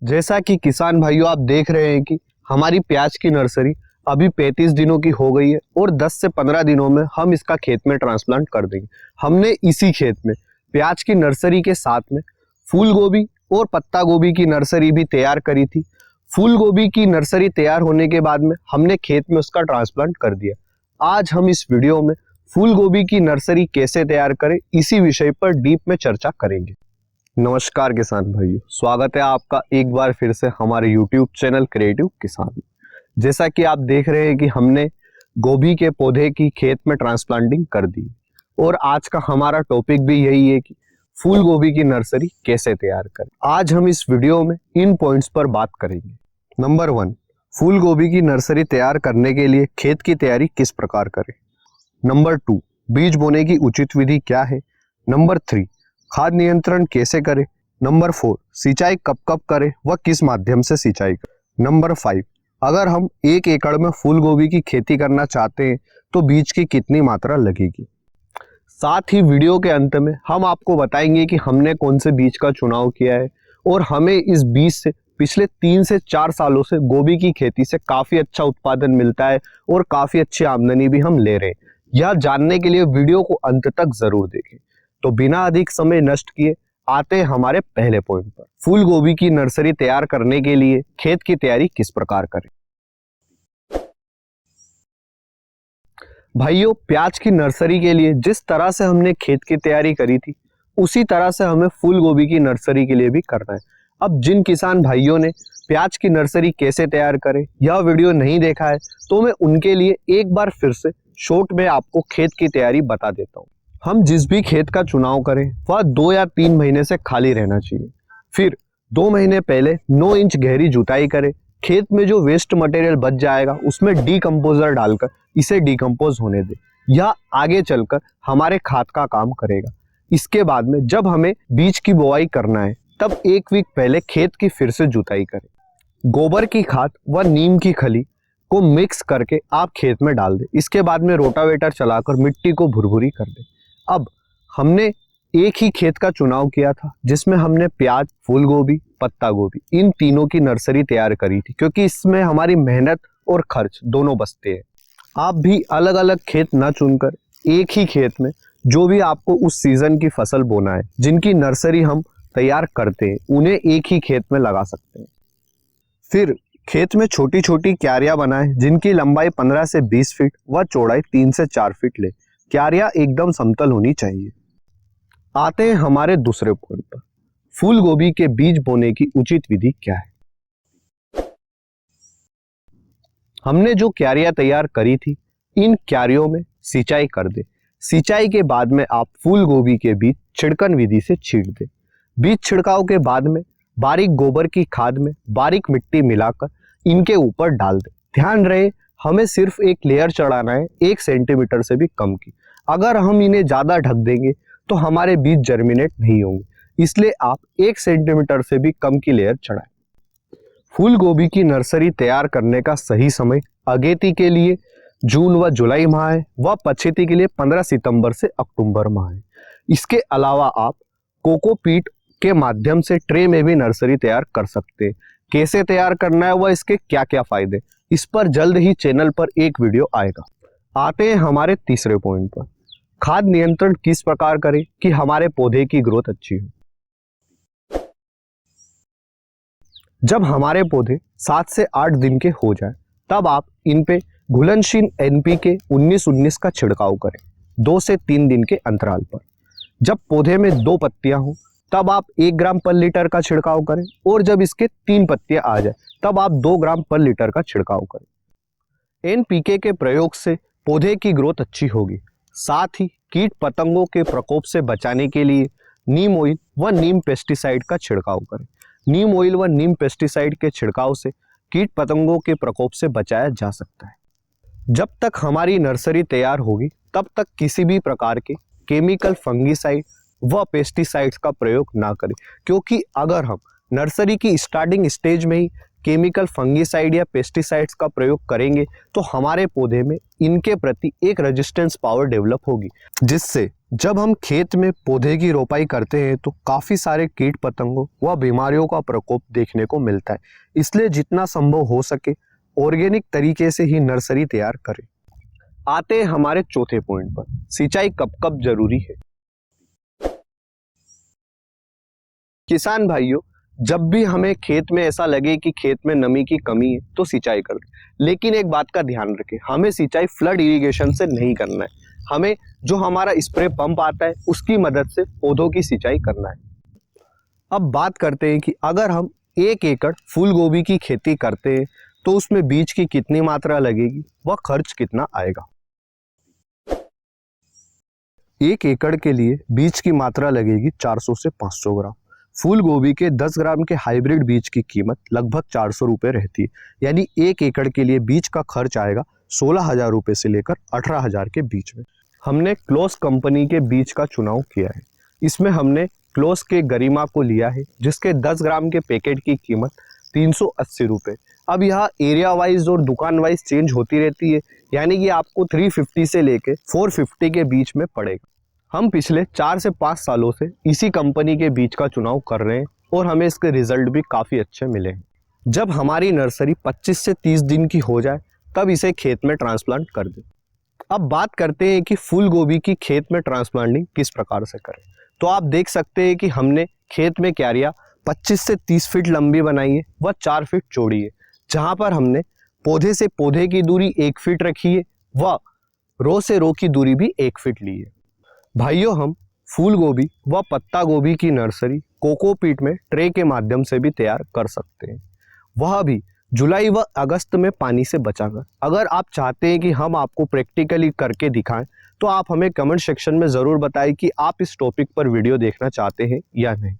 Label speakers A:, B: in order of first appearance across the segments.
A: जैसा कि किसान भाइयों आप देख रहे हैं कि हमारी प्याज की नर्सरी अभी 35 दिनों की हो गई है और 10 से 15 दिनों में हम इसका खेत में ट्रांसप्लांट कर देंगे। हमने इसी खेत में प्याज की नर्सरी के साथ में फूल गोभी और पत्ता गोभी की नर्सरी भी तैयार करी थी। फूल गोभी की नर्सरी तैयार होने के बाद में हमने खेत में उसका ट्रांसप्लांट कर दिया। आज हम इस वीडियो में फूल गोभी की नर्सरी कैसे तैयार करें इसी विषय पर डीप में चर्चा करेंगे। नमस्कार किसान भाइयों, स्वागत है आपका एक बार फिर से हमारे YouTube चैनल क्रिएटिव किसान में। जैसा कि आप देख रहे हैं कि हमने गोभी के पौधे की खेत में ट्रांसप्लांटिंग कर दी और आज का हमारा टॉपिक भी यही है कि फूल गोभी की नर्सरी कैसे तैयार करें। आज हम इस वीडियो में इन पॉइंट्स पर बात करेंगे। नंबर 1, फूल गोभी की नर्सरी तैयार करने के लिए खेत की तैयारी किस प्रकार करें। नंबर 2, बीज बोने की उचित विधि क्या है। नंबर 3, खाद नियंत्रण कैसे करें। नंबर 4, सिंचाई कब कब करें व किस माध्यम से सिंचाई करें। नंबर 5, अगर हम 1 एकड़ में फूल गोभी की खेती करना चाहते हैं तो बीज की कितनी मात्रा लगेगी। साथ ही वीडियो के अंत में हम आपको बताएंगे कि हमने कौन से बीज का चुनाव किया है और हमें इस बीज से पिछले 3 से 4 सालों से गोभी की खेती से काफी अच्छा उत्पादन मिलता है और काफी अच्छी आमदनी भी हम ले रहे हैं। यह जानने के लिए वीडियो को अंत तक जरूर देखें। तो बिना अधिक समय नष्ट किए आते हैं हमारे पहले पॉइंट पर। फूल गोभी की नर्सरी तैयार करने के लिए खेत की तैयारी किस प्रकार करें। भाइयों, प्याज की नर्सरी के लिए जिस तरह से हमने खेत की तैयारी करी थी उसी तरह से हमें फूल गोभी की नर्सरी के लिए भी करना है। अब जिन किसान भाइयों ने प्याज की नर्सरी कैसे तैयार करें यह वीडियो नहीं देखा है तो मैं उनके लिए एक बार फिर से शॉर्ट में आपको खेत की तैयारी बता देता हूँ। हम जिस भी खेत का चुनाव करें वह 2 या 3 महीने से खाली रहना चाहिए। फिर 2 महीने पहले 9 इंच गहरी जुताई करें। खेत में जो वेस्ट मटेरियल बच जाएगा उसमें डीकंपोजर डालकर इसे डीकंपोज होने दें। यह आगे चलकर हमारे खाद का काम करेगा। इसके बाद में जब हमें बीज की बुआई करना है तब 1 वीक पहले खेत की फिर से जुताई करें। गोबर की खाद व नीम की खली को मिक्स करके आप खेत में डाल दें। इसके बाद में रोटावेटर चलाकर मिट्टी को भुरभुरी कर दें। अब हमने एक ही खेत का चुनाव किया था जिसमें हमने प्याज, फूल गोभी, पत्ता गोभी इन तीनों की नर्सरी तैयार करी थी, क्योंकि इसमें हमारी मेहनत और खर्च दोनों बचते हैं। आप भी अलग अलग खेत न चुनकर एक ही खेत में जो भी आपको उस सीजन की फसल बोना है, जिनकी नर्सरी हम तैयार करते हैं, उन्हें एक ही खेत में लगा सकते हैं। फिर खेत में छोटी छोटी क्यारियां बनाएं जिनकी लंबाई 15 से 20 फीट व चौड़ाई 3 से 4 फीट ले। क्यारियां एकदम समतल होनी चाहिए। आते हैं हमारे दूसरे पॉइंट पर, फूल गोभी के बीज बोने की उचित विधि क्या है। हमने जो क्यारियां तैयार करी थी इन क्यारियों में सिंचाई कर दे। सिंचाई के बाद में आप फूल गोभी के बीज छिड़कन विधि से छींट दें। बीज छिड़काव के बाद में बारीक गोबर की खाद में बारीक मिट्टी मिलाकर इनके ऊपर डाल दें। ध्यान रहे हमें सिर्फ एक लेयर चढ़ाना है, 1 सेंटीमीटर से भी कम की। अगर हम इन्हें ज्यादा ढक देंगे तो हमारे बीज जर्मिनेट नहीं होंगे, इसलिए आप 1 सेंटीमीटर से भी कम की लेयर चढ़ाएं। फूल गोभी की नर्सरी तैयार करने का सही समय अगेती के लिए जून व जुलाई माह है व पछेती के लिए 15 सितंबर से अक्टूबर माह है। इसके अलावा आप कोकोपीट के माध्यम से ट्रे में भी नर्सरी तैयार कर सकते हैं। कैसे तैयार करना है व इसके क्या क्या फायदे, इस पर जल्द ही चैनल पर एक वीडियो आएगा। आते हैं हमारे तीसरे पॉइंट पर, खाद नियंत्रण किस प्रकार करें कि हमारे पौधे की ग्रोथ अच्छी हो। जब हमारे पौधे 7 से 8 दिन के हो जाए तब आप इन पे घुलनशील NPK 19-19 का छिड़काव करें 2 से 3 दिन के अंतराल पर। जब पौधे में 2 पत्तियां हो तब आप 1 ग्राम पर लीटर का छिड़काव करें और जब इसके 3 पत्तियां आ जाए तब आप 2 ग्राम पर लीटर का छिड़काव करें। NPK के प्रयोग से पौधे की ग्रोथ अच्छी होगी। साथ ही कीट पतंगों के प्रकोप से बचाने के लिए नीम ऑयल व नीम पेस्टिसाइड का छिड़काव करें। नीम ऑयल व नीम पेस्टिसाइड के छिड़काव से कीट पतंगों के प्रकोप से बचाया जा सकता है। जब तक हमारी नर्सरी तैयार होगी तब तक किसी भी प्रकार के केमिकल, फंगीसाइड व पेस्टिसाइड्स का प्रयोग ना करें, क्योंकि अगर हम नर्सरी की स्टार्टिंग स्टेज में ही केमिकल, फंगीसाइड या पेस्टिसाइड्स का प्रयोग करेंगे तो हमारे पौधे में इनके प्रति एक रेजिस्टेंस पावर डेवलप होगी, जिससे जब हम खेत में पौधे की रोपाई करते हैं तो काफ़ी सारे कीट पतंगों व बीमारियों का प्रकोप देखने को मिलता है। इसलिए जितना संभव हो सके ऑर्गेनिक तरीके से ही नर्सरी तैयार करें। आते हैं हमारे चौथे पॉइंट पर, सिंचाई कब कब जरूरी है। किसान भाइयों, जब भी हमें खेत में ऐसा लगे कि खेत में नमी की कमी है तो सिंचाई कर दें। लेकिन एक बात का ध्यान रखें, हमें सिंचाई फ्लड इरिगेशन से नहीं करना है। हमें जो हमारा स्प्रे पंप आता है उसकी मदद से पौधों की सिंचाई करना है। अब बात करते हैं कि अगर हम 1 एकड़ फूल गोभी की खेती करते हैं तो उसमें बीज की कितनी मात्रा लगेगी व खर्च कितना आएगा। 1 एकड़ के लिए बीज की मात्रा लगेगी 400 से 500 ग्राम। फूल गोभी के 10 ग्राम के हाइब्रिड बीज की कीमत लगभग 400 रुपये रहती है। यानी 1 एकड़ के लिए बीज का खर्च आएगा 16,000 रुपये से लेकर 18,000 के बीच में। हमने क्लोस कंपनी के बीज का चुनाव किया है। इसमें हमने क्लोस के गरिमा को लिया है, जिसके 10 ग्राम के पैकेट की कीमत 380 रुपये। अब यह एरिया वाइज और दुकान वाइज चेंज होती रहती है, यानी कि आपको 350 से लेके 450 के बीच में पड़ेगा। हम पिछले 4 से 5 सालों से इसी कंपनी के बीज का चुनाव कर रहे हैं और हमें इसके रिजल्ट भी काफ़ी अच्छे मिले हैं। जब हमारी नर्सरी 25 से 30 दिन की हो जाए तब इसे खेत में ट्रांसप्लांट कर दें। अब बात करते हैं कि फूल गोभी की खेत में ट्रांसप्लांटिंग किस प्रकार से करें। तो आप देख सकते हैं कि हमने खेत में क्यारियाँ 25 से 30 फीट लंबी बनाई है व 4 फीट चौड़ी है, जहाँ पर हमने पौधे से पौधे की दूरी 1 फीट रखी है व रो से रो की दूरी भी 1 फीट ली है। भाइयों, हम फूल गोभी व पत्ता गोभी की नर्सरी कोकोपीट में ट्रे के माध्यम से भी तैयार कर सकते हैं, वह भी जुलाई व अगस्त में पानी से बचाकर। अगर आप चाहते हैं कि हम आपको प्रैक्टिकली करके दिखाएं तो आप हमें कमेंट सेक्शन में ज़रूर बताएं कि आप इस टॉपिक पर वीडियो देखना चाहते हैं या नहीं।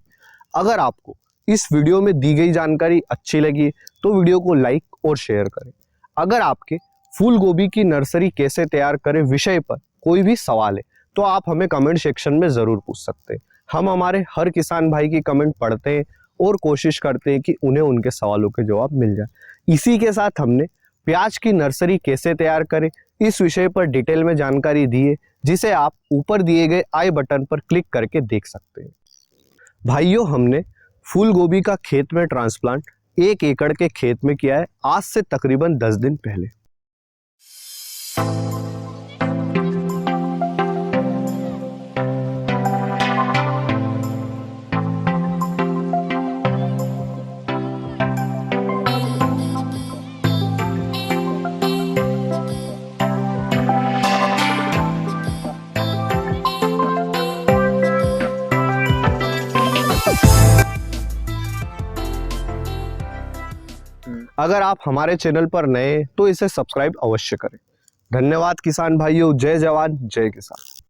A: अगर आपको इस वीडियो में दी गई जानकारी अच्छी लगी तो वीडियो को लाइक और शेयर करें। अगर आपके फूल गोभी की नर्सरी कैसे तैयार करें विषय पर कोई भी सवाल है तो आप हमें कमेंट सेक्शन में ज़रूर पूछ सकते हैं। हम हमारे हर किसान भाई की कमेंट पढ़ते हैं और कोशिश करते हैं कि उन्हें उनके सवालों के जवाब मिल जाए। इसी के साथ हमने प्याज की नर्सरी कैसे तैयार करें इस विषय पर डिटेल में जानकारी दी है, जिसे आप ऊपर दिए गए आई बटन पर क्लिक करके देख सकते हैं। भाइयों, हमने फूल गोभी का खेत में ट्रांसप्लांट 1 एकड़ के खेत में किया है आज से तकरीबन 10 दिन पहले। अगर आप हमारे चैनल पर नए हैं तो इसे सब्सक्राइब अवश्य करें। धन्यवाद किसान भाइयों। जय जवान जय किसान।